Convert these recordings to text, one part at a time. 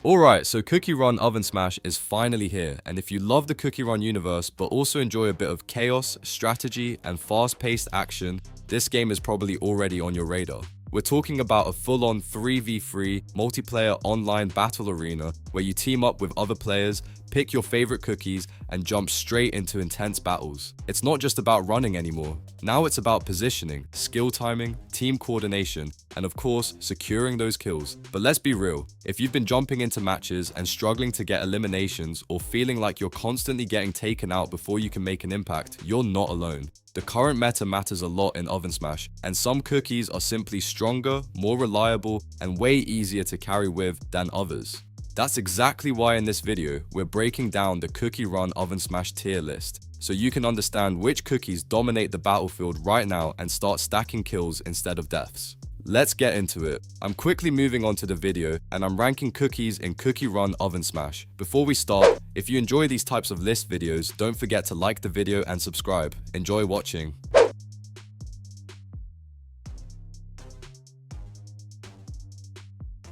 Alright, so CookieRun OvenSmash is finally here, and if you love the CookieRun universe but also enjoy a bit of chaos, strategy, and fast-paced action, this game is probably already on your radar. We're talking about a full-on 3v3 multiplayer online battle arena where you team up with other players, pick your favorite cookies, and jump straight into intense battles. It's not just about running anymore. Now it's about positioning, skill timing, team coordination, and of course, securing those kills. But let's be real, if you've been jumping into matches and struggling to get eliminations or feeling like you're constantly getting taken out before you can make an impact, you're not alone. The current meta matters a lot in OvenSmash, and some cookies are simply stronger, more reliable, and way easier to carry with than others. That's exactly why in this video, we're breaking down the CookieRun OvenSmash tier list, so you can understand which cookies dominate the battlefield right now and start stacking kills instead of deaths. Let's get into it. I'm quickly moving on to the video, and I'm ranking cookies in CookieRun OvenSmash. Before we start, if you enjoy these types of list videos, don't forget to like the video and subscribe. Enjoy watching.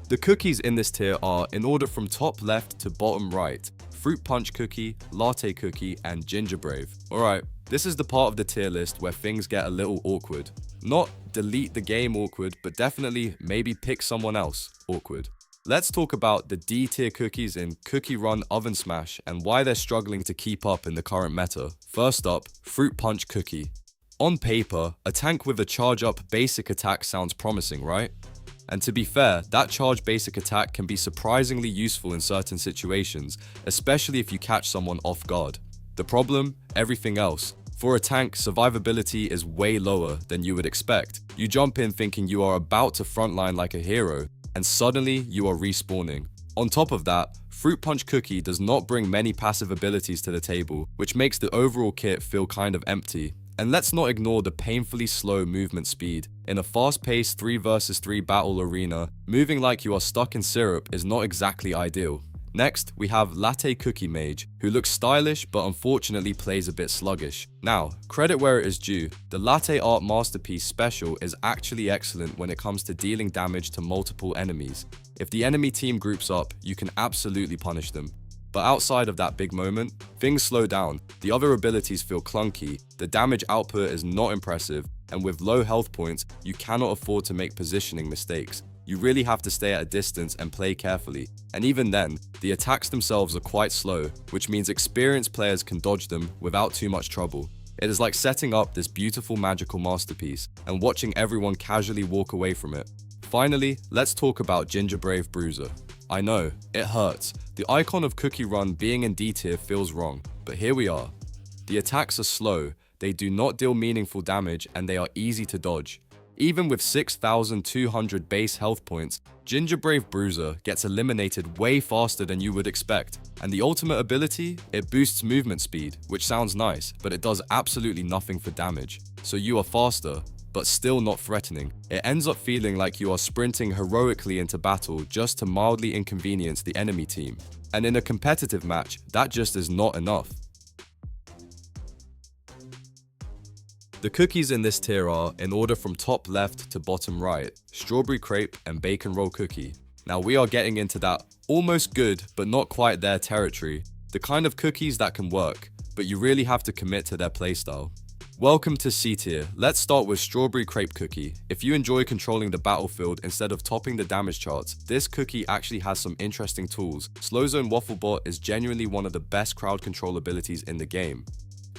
The cookies in this tier are, in order from top left to bottom right, Fruit Punch Cookie, Latte Cookie, and Ginger Brave. Alright, this is the part of the tier list where things get a little awkward. Not delete the game awkward, but definitely maybe pick someone else awkward. Let's talk about the D tier cookies in CookieRun OvenSmash and why they're struggling to keep up in the current meta. First up, Fruit Punch Cookie. On paper, a tank with a charge up basic attack sounds promising, right? And to be fair, that charge basic attack can be surprisingly useful in certain situations, especially if you catch someone off guard. The problem? Everything else. For a tank, survivability is way lower than you would expect. You jump in thinking you are about to frontline like a hero, and suddenly you are respawning. On top of that, Fruit Punch Cookie does not bring many passive abilities to the table, which makes the overall kit feel kind of empty. And let's not ignore the painfully slow movement speed. In a fast-paced 3 vs 3 battle arena, moving like you are stuck in syrup is not exactly ideal. Next, we have Latte Cookie Mage, who looks stylish but unfortunately plays a bit sluggish. Now, credit where it is due, the Latte Art Masterpiece Special is actually excellent when it comes to dealing damage to multiple enemies. If the enemy team groups up, you can absolutely punish them. But outside of that big moment, things slow down, the other abilities feel clunky, the damage output is not impressive, and with low health points, you cannot afford to make positioning mistakes. You really have to stay at a distance and play carefully. And even then, the attacks themselves are quite slow, which means experienced players can dodge them without too much trouble. It is like setting up this beautiful magical masterpiece and watching everyone casually walk away from it. Finally, let's talk about Ginger Brave Bruiser. I know, it hurts. The icon of CookieRun being in D tier feels wrong, but here we are. The attacks are slow, they do not deal meaningful damage, and they are easy to dodge. Even with 6,200 base health points, Ginger Brave Bruiser gets eliminated way faster than you would expect. And the ultimate ability? It boosts movement speed, which sounds nice, but it does absolutely nothing for damage. So you are faster, but still not threatening. It ends up feeling like you are sprinting heroically into battle just to mildly inconvenience the enemy team. And in a competitive match, that just is not enough. The cookies in this tier are, in order from top left to bottom right, Strawberry Crepe and Bacon Roll Cookie. Now we are getting into that almost good but not quite there territory, the kind of cookies that can work, but you really have to commit to their playstyle. Welcome to C tier. Let's start with Strawberry Crepe Cookie. If you enjoy controlling the battlefield instead of topping the damage charts, this cookie actually has some interesting tools. Slow Zone Waffle Bot is genuinely one of the best crowd control abilities in the game.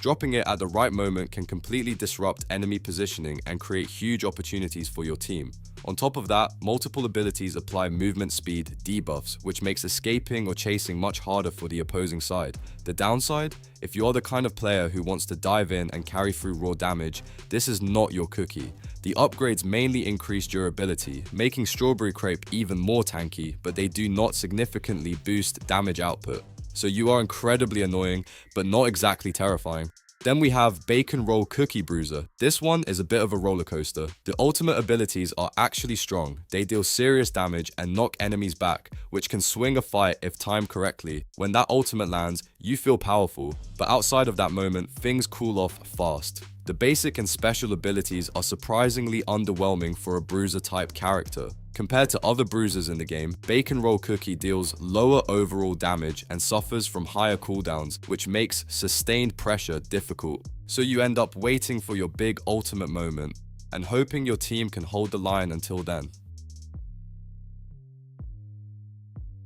Dropping it at the right moment can completely disrupt enemy positioning and create huge opportunities for your team. On top of that, multiple abilities apply movement speed debuffs, which makes escaping or chasing much harder for the opposing side. The downside? If you are the kind of player who wants to dive in and carry through raw damage, this is not your cookie. The upgrades mainly increase durability, making Strawberry Crepe even more tanky, but they do not significantly boost damage output. So you are incredibly annoying, but not exactly terrifying. Then we have Bacon Roll Cookie Bruiser. This one is a bit of a roller coaster. The ultimate abilities are actually strong. They deal serious damage and knock enemies back, which can swing a fight if timed correctly. When that ultimate lands, you feel powerful, but outside of that moment, things cool off fast. The basic and special abilities are surprisingly underwhelming for a bruiser-type character. Compared to other bruisers in the game, Bacon Roll Cookie deals lower overall damage and suffers from higher cooldowns, which makes sustained pressure difficult. So you end up waiting for your big ultimate moment and hoping your team can hold the line until then.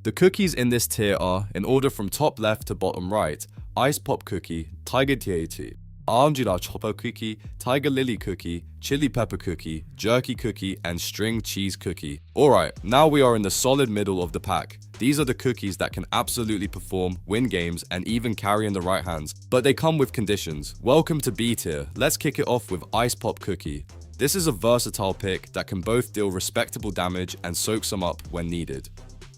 The cookies in this tier are, in order from top left to bottom right, Ice Pop Cookie, Tiger Tieti, Armjira Chopper Cookie, Tiger Lily Cookie, Chili Pepper Cookie, Jerky Cookie, and String Cheese Cookie. Alright, now we are in the solid middle of the pack. These are the cookies that can absolutely perform, win games, and even carry in the right hands. But they come with conditions. Welcome to B tier. Let's kick it off with Ice Pop Cookie. This is a versatile pick that can both deal respectable damage and soak some up when needed.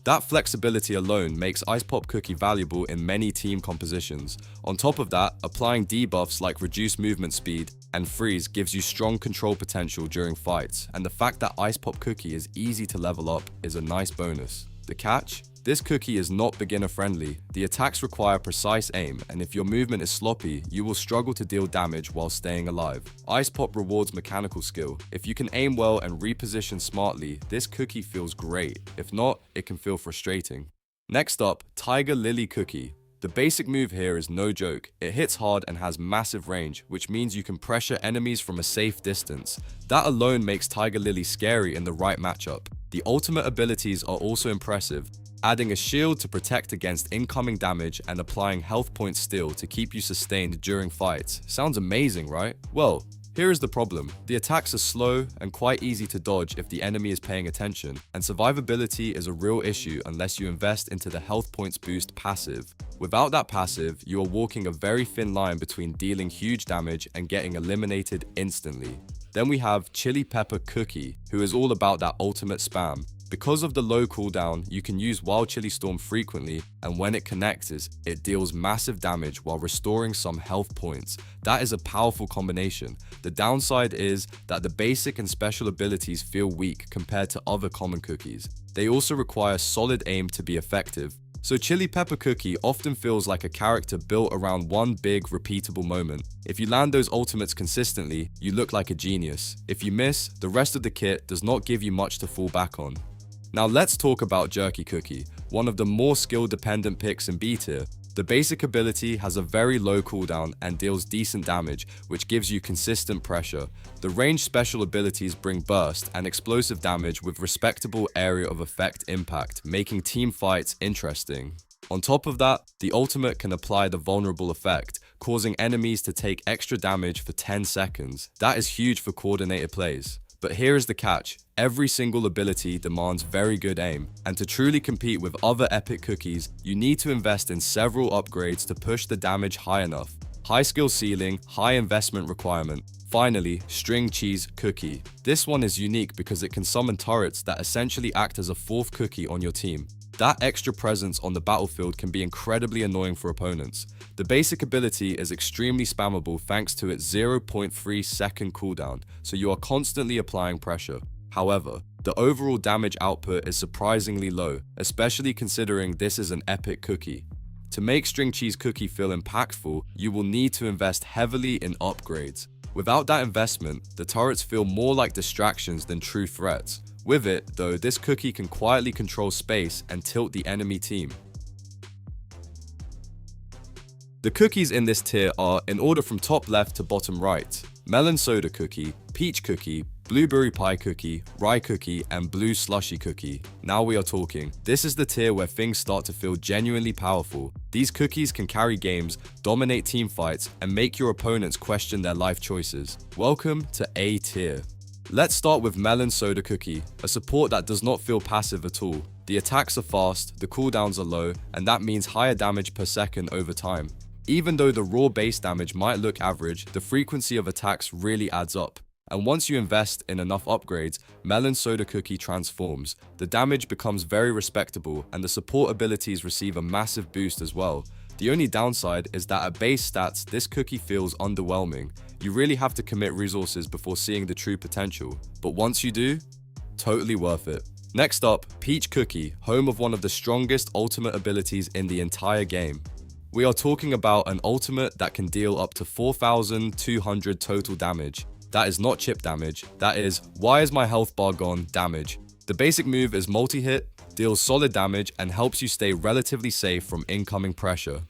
That flexibility alone makes Ice Pop Cookie valuable in many team compositions. On top of that, applying debuffs like reduced movement speed and freeze gives you strong control potential during fights, and the fact that Ice Pop Cookie is easy to level up is a nice bonus. The catch? This cookie is not beginner friendly. The attacks require precise aim, and if your movement is sloppy, you will struggle to deal damage while staying alive. Ice Pop rewards mechanical skill. If you can aim well and reposition smartly, this cookie feels great. If not, it can feel frustrating. Next up, Tiger Lily Cookie. The basic move here is no joke. It hits hard and has massive range, which means you can pressure enemies from a safe distance. That alone makes Tiger Lily scary in the right matchup. The ultimate abilities are also impressive, adding a shield to protect against incoming damage and applying health point steal to keep you sustained during fights. Sounds amazing, right? Well, here is the problem. The attacks are slow and quite easy to dodge if the enemy is paying attention, and survivability is a real issue unless you invest into the health points boost passive. Without that passive, you are walking a very thin line between dealing huge damage and getting eliminated instantly. Then we have Chili Pepper Cookie, who is all about that ultimate spam. Because of the low cooldown, you can use Wild Chili Storm frequently, and when it connects, it deals massive damage while restoring some health points. That is a powerful combination. The downside is that the basic and special abilities feel weak compared to other common cookies. They also require solid aim to be effective. So Chili Pepper Cookie often feels like a character built around one big, repeatable moment. If you land those ultimates consistently, you look like a genius. If you miss, the rest of the kit does not give you much to fall back on. Now let's talk about Jerky Cookie, one of the more skill-dependent picks in B tier. The basic ability has a very low cooldown and deals decent damage, which gives you consistent pressure. The range special abilities bring burst and explosive damage with respectable area of effect impact, making team fights interesting. On top of that, the ultimate can apply the vulnerable effect, causing enemies to take extra damage for 10 seconds. That is huge for coordinated plays. But here is the catch. Every single ability demands very good aim, and to truly compete with other epic cookies, you need to invest in several upgrades to push the damage high enough. High skill ceiling, high investment requirement. Finally, String Cheese Cookie. This one is unique because it can summon turrets that essentially act as a fourth cookie on your team. That extra presence on the battlefield can be incredibly annoying for opponents. The basic ability is extremely spammable thanks to its 0.3 second cooldown, so you are constantly applying pressure. However, the overall damage output is surprisingly low, especially considering this is an epic cookie. To make String Cheese Cookie feel impactful, you will need to invest heavily in upgrades. Without that investment, the turrets feel more like distractions than true threats. With it, though, this cookie can quietly control space and tilt the enemy team. The cookies in this tier are, in order from top left to bottom right, Melon Soda Cookie, Peach Cookie, Blueberry Pie Cookie, Rye Cookie, and Blue Slushy Cookie. Now we are talking. This is the tier where things start to feel genuinely powerful. These cookies can carry games, dominate team fights, and make your opponents question their life choices. Welcome to A tier. Let's start with Melon Soda Cookie, a support that does not feel passive at all. The attacks are fast, the cooldowns are low, and that means higher damage per second over time. Even though the raw base damage might look average, the frequency of attacks really adds up. And once you invest in enough upgrades, Melon Soda Cookie transforms. The damage becomes very respectable, and the support abilities receive a massive boost as well. The only downside is that at base stats, this cookie feels underwhelming. You really have to commit resources before seeing the true potential. But once you do, totally worth it. Next up, Peach Cookie, home of one of the strongest ultimate abilities in the entire game. We are talking about an ultimate that can deal up to 4,200 total damage. That is not chip damage, that is, why is my health bar gone damage. The basic move is multi-hit, deals solid damage, and helps you stay relatively safe from incoming pressure.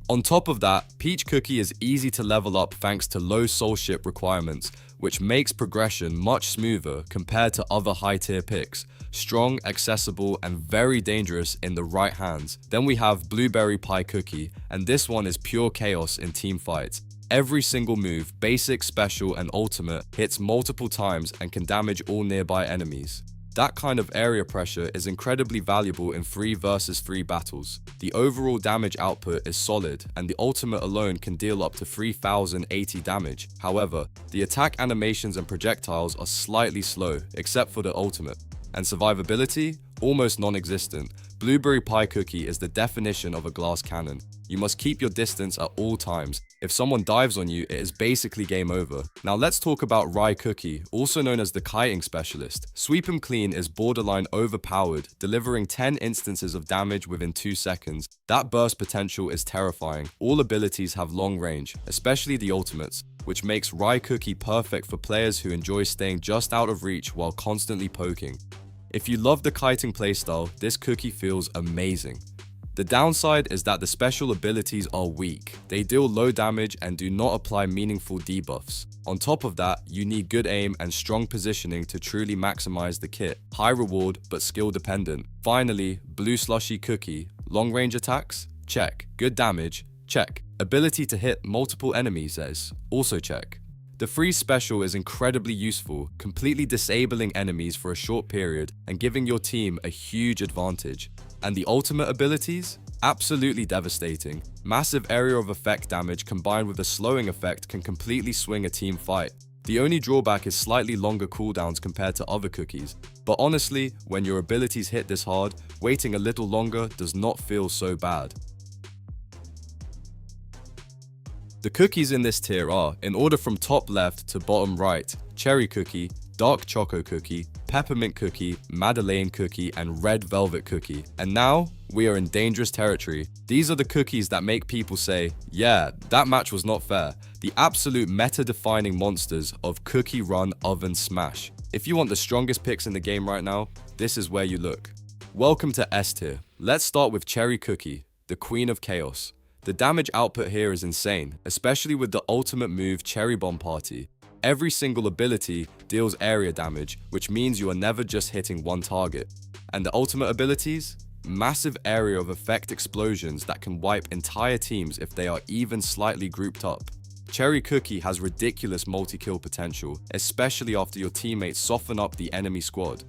On top of that, Peach Cookie is easy to level up thanks to low soulship requirements, which makes progression much smoother compared to other high-tier picks. Strong, accessible, and very dangerous in the right hands. Then we have Blueberry Pie Cookie, and this one is pure chaos in team fights. Every single move, basic, special, and ultimate, hits multiple times and can damage all nearby enemies. That kind of area pressure is incredibly valuable in 3 versus 3 battles. The overall damage output is solid, and the ultimate alone can deal up to 3,080 damage. However, the attack animations and projectiles are slightly slow, except for the ultimate. And survivability? Almost non-existent. Blueberry Pie Cookie is the definition of a glass cannon. You must keep your distance at all times. If someone dives on you, it is basically game over. Now let's talk about Rye Cookie, also known as the kiting specialist. Sweep 'em clean is borderline overpowered, delivering 10 instances of damage within 2 seconds. That burst potential is terrifying. All abilities have long range, especially the ultimates, which makes Rye Cookie perfect for players who enjoy staying just out of reach while constantly poking. If you love the kiting playstyle, this cookie feels amazing. The downside is that the special abilities are weak. They deal low damage and do not apply meaningful debuffs. On top of that, you need good aim and strong positioning to truly maximize the kit. High reward, but skill dependent. Finally, Blue Slushy Cookie. Long range attacks? Check. Good damage? Check. Ability to hit multiple enemies? Also check. The freeze special is incredibly useful, completely disabling enemies for a short period and giving your team a huge advantage. And the ultimate abilities? Absolutely devastating. Massive area of effect damage combined with a slowing effect can completely swing a team fight. The only drawback is slightly longer cooldowns compared to other cookies. But honestly, when your abilities hit this hard, waiting a little longer does not feel so bad. The cookies in this tier are, in order from top left to bottom right, Cherry Cookie, Dark Choco Cookie, Peppermint Cookie, Madeleine Cookie, and Red Velvet Cookie. And now, we are in dangerous territory. These are the cookies that make people say, yeah, that match was not fair. The absolute meta-defining monsters of CookieRun OvenSmash. If you want the strongest picks in the game right now, this is where you look. Welcome to S tier. Let's start with Cherry Cookie, the Queen of Chaos. The damage output here is insane, especially with the ultimate move Cherry Bomb Party. Every single ability deals area damage, which means you are never just hitting one target. And the ultimate abilities? Massive area of effect explosions that can wipe entire teams if they are even slightly grouped up. Cherry Cookie has ridiculous multi-kill potential, especially after your teammates soften up the enemy squad.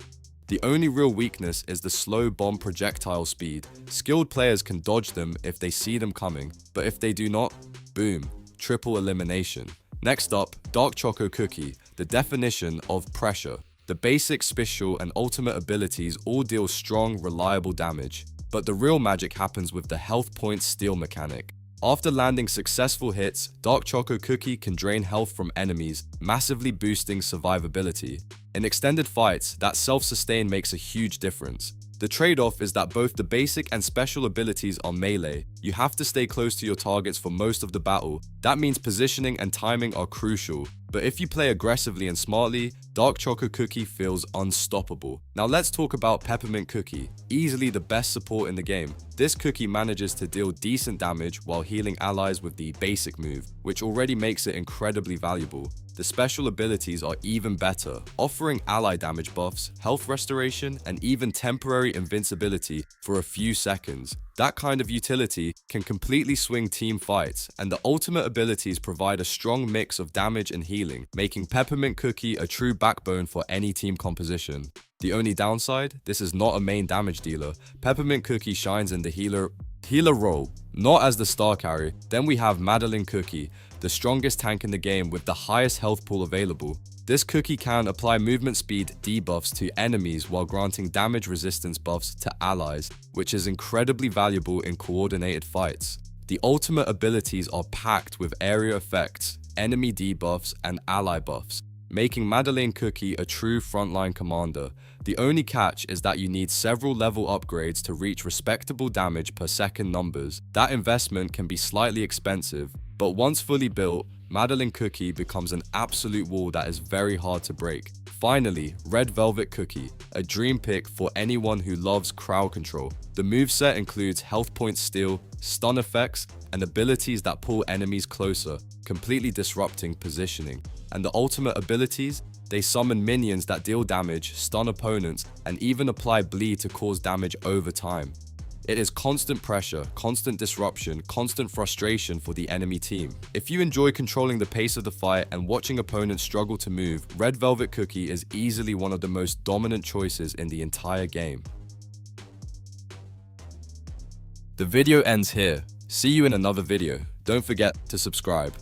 The only real weakness is the slow bomb projectile speed. Skilled players can dodge them if they see them coming, but if they do not, boom, triple elimination. Next up, Dark Choco Cookie, the definition of pressure. The basic, special, and ultimate abilities all deal strong, reliable damage. But the real magic happens with the health point steal mechanic. After landing successful hits, Dark Choco Cookie can drain health from enemies, massively boosting survivability. In extended fights, that self-sustain makes a huge difference. The trade-off is that both the basic and special abilities are melee. You have to stay close to your targets for most of the battle. That means positioning and timing are crucial. But if you play aggressively and smartly, Dark Choco Cookie feels unstoppable. Now let's talk about Peppermint Cookie, easily the best support in the game. This cookie manages to deal decent damage while healing allies with the basic move, which already makes it incredibly valuable. The special abilities are even better, offering ally damage buffs, health restoration, and even temporary invincibility for a few seconds. That kind of utility can completely swing team fights, and the ultimate abilities provide a strong mix of damage and healing, making Peppermint Cookie a true backbone for any team composition. The only downside? This is not a main damage dealer. Peppermint Cookie shines in the healer role, not as the star carry. Then we have Madeleine Cookie, the strongest tank in the game with the highest health pool available. This cookie can apply movement speed debuffs to enemies while granting damage resistance buffs to allies, which is incredibly valuable in coordinated fights. The ultimate abilities are packed with area effects, enemy debuffs, and ally buffs, making Madeleine Cookie a true frontline commander. The only catch is that you need several level upgrades to reach respectable damage per second numbers. That investment can be slightly expensive, but once fully built, Madeline Cookie becomes an absolute wall that is very hard to break. Finally, Red Velvet Cookie, a dream pick for anyone who loves crowd control. The moveset includes health point steal, stun effects, and abilities that pull enemies closer, completely disrupting positioning. And the ultimate abilities? They summon minions that deal damage, stun opponents, and even apply bleed to cause damage over time. It is constant pressure, constant disruption, constant frustration for the enemy team. If you enjoy controlling the pace of the fight and watching opponents struggle to move, Red Velvet Cookie is easily one of the most dominant choices in the entire game. The video ends here. See you in another video. Don't forget to subscribe.